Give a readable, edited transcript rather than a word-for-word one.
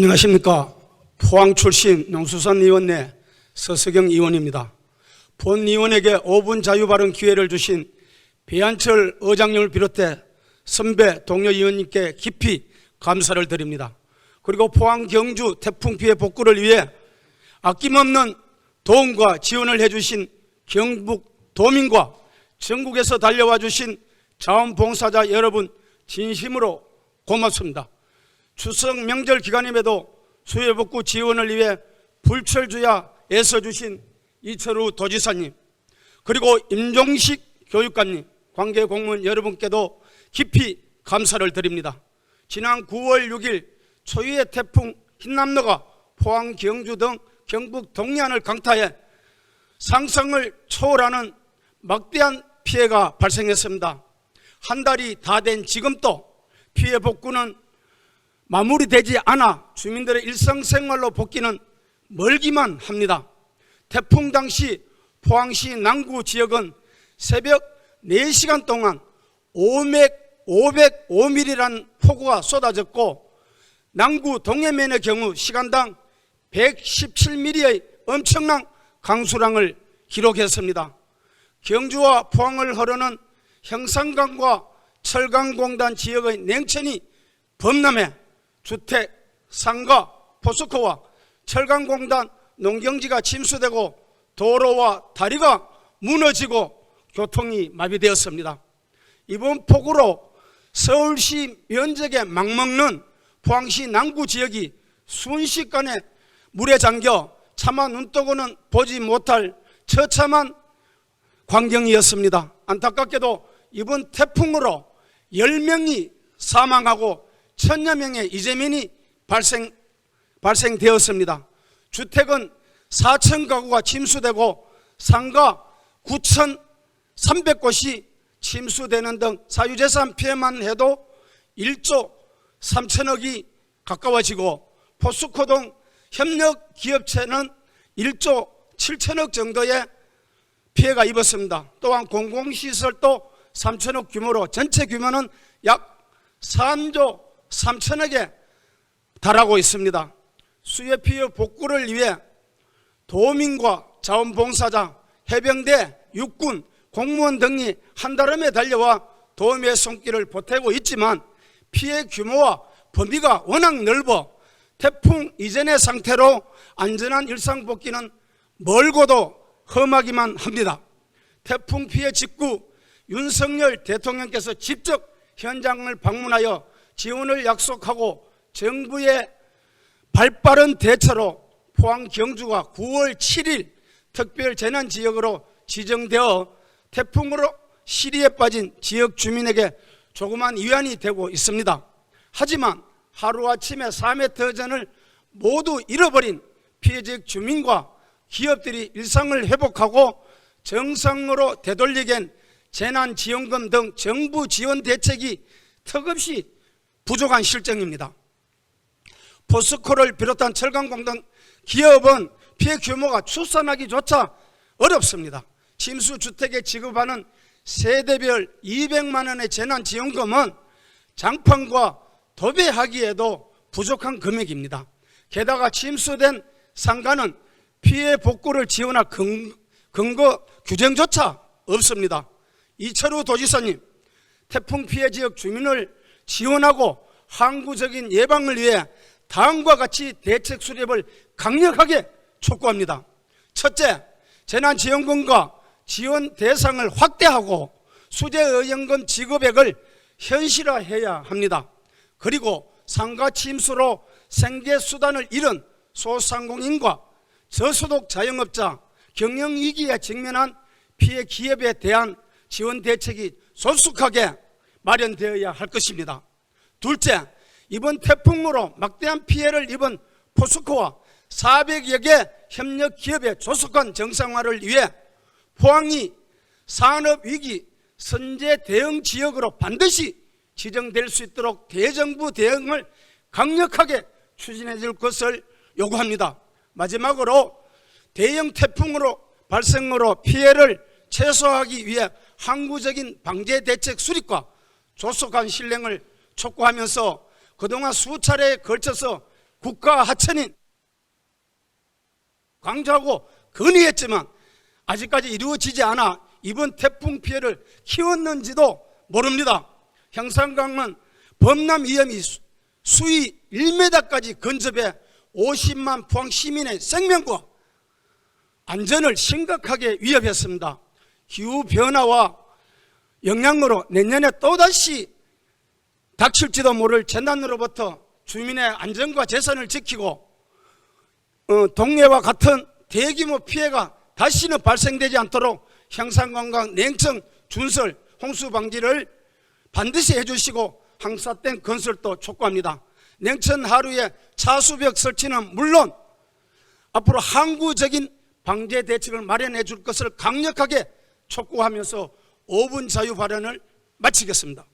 안녕하십니까. 포항 출신 농수산위원회 서석영 의원입니다. 본 의원에게 5분 자유발언 기회를 주신 배한철 의장님을 비롯해 선배 동료 의원님께 깊이 감사를 드립니다. 그리고 포항 경주 태풍 피해 복구를 위해 아낌없는 도움과 지원을 해주신 경북 도민과 전국에서 달려와 주신 자원봉사자 여러분 진심으로 고맙습니다. 추석 명절 기간임에도 수해복구 지원을 위해 불철주야 애써주신 이철우 도지사님, 그리고 임종식 교육관님, 관계공무원 여러분께도 깊이 감사를 드립니다. 지난 9월 6일 초유의 태풍 흰남노가 포항, 경주 등 경북 동해안을 강타해 상상을 초월하는 막대한 피해가 발생했습니다. 한 달이 다 된 지금도 피해 복구는 마무리되지 않아 주민들의 일상생활로 복귀는 멀기만 합니다. 태풍 당시 포항시 남구 지역은 새벽 4시간 동안 505mm라는 폭우가 쏟아졌고, 남구 동해면의 경우 시간당 117mm의 엄청난 강수량을 기록했습니다. 경주와 포항을 흐르는 형산강과 철강공단 지역의 냉천이 범람해 주택, 상가, 포스코와 철강공단 농경지가 침수되고 도로와 다리가 무너지고 교통이 마비되었습니다. 이번 폭우로 서울시 면적에 막먹는 포항시 남구 지역이 순식간에 물에 잠겨 차마 눈뜨고는 보지 못할 처참한 광경이었습니다. 안타깝게도 이번 태풍으로 10명이 사망하고 1000여 명의 이재민이 발생되었습니다. 주택은 4,000 가구가 침수되고 상가 9,300곳이 침수되는 등 사유재산 피해만 해도 1조 3천억이 가까워지고, 포스코 등 협력 기업체는 1조 7천억 정도의 피해가 입었습니다. 또한 공공시설도 3천억 규모로 전체 규모는 약 3조 3천억에 달하고 있습니다. 수해 피해 복구를 위해 도민과 자원봉사자, 해병대, 육군, 공무원 등이 한달음에 달려와 도움의 손길을 보태고 있지만 피해 규모와 범위가 워낙 넓어 태풍 이전의 상태로 안전한 일상 복귀는 멀고도 험하기만 합니다. 태풍 피해 직후 윤석열 대통령께서 직접 현장을 방문하여 지원을 약속하고 정부의 발빠른 대처로 포항 경주가 9월 7일 특별재난지역으로 지정되어 태풍으로 시리에 빠진 지역 주민에게 조그만 위안이 되고 있습니다. 하지만 하루아침에 3m 전을 모두 잃어버린 피해 지역 주민과 기업들이 일상을 회복하고 정상으로 되돌리기엔 재난지원금 등 정부 지원 대책이 턱없이 부족한 실정입니다. 포스코를 비롯한 철강공단 기업은 피해 규모가 추산하기조차 어렵습니다. 침수주택에 지급하는 세대별 200만 원의 재난지원금은 장판과 도배하기에도 부족한 금액입니다. 게다가 침수된 상가는 피해 복구를 지원할 근거 규정조차 없습니다. 이철우 도지사님, 태풍 피해 지역 주민을 지원하고 항구적인 예방을 위해 다음과 같이 대책 수립을 강력하게 촉구합니다. 첫째, 재난지원금과 지원 대상을 확대하고 수재의원금 지급액을 현실화해야 합니다. 그리고 상가 침수로 생계수단을 잃은 소상공인과 저소득 자영업자, 경영위기에 직면한 피해 기업에 대한 지원 대책이 솔직하게 마련되어야 할 것입니다. 둘째, 이번 태풍으로 막대한 피해를 입은 포스코와 400여 개 협력 기업의 조속한 정상화를 위해 포항이 산업위기 선제 대응 지역으로 반드시 지정될 수 있도록 대정부 대응을 강력하게 추진해 줄 것을 요구합니다. 마지막으로 대형 태풍으로 발생으로 피해를 최소화하기 위해 항구적인 방제 대책 수립과 조속한 실행을 촉구하면서 그동안 수차례에 걸쳐서 국가 하천인 강조하고 건의했지만 아직까지 이루어지지 않아 이번 태풍 피해를 키웠는지도 모릅니다. 형산강은 범람 위험이 수위 1m까지 근접해 50만 포항 시민의 생명과 안전을 심각하게 위협했습니다. 기후변화와 영향으로 내년에 또다시 닥칠지도 모를 재난으로부터 주민의 안전과 재산을 지키고 동해와 같은 대규모 피해가 다시는 발생되지 않도록 형산관광 냉청 준설 홍수 방지를 반드시 해주시고 항사댐 건설도 촉구합니다. 냉천 하루에 차수벽 설치는 물론 앞으로 항구적인 방제 대책을 마련해 줄 것을 강력하게 촉구하면서 5분 자유 발언을 마치겠습니다.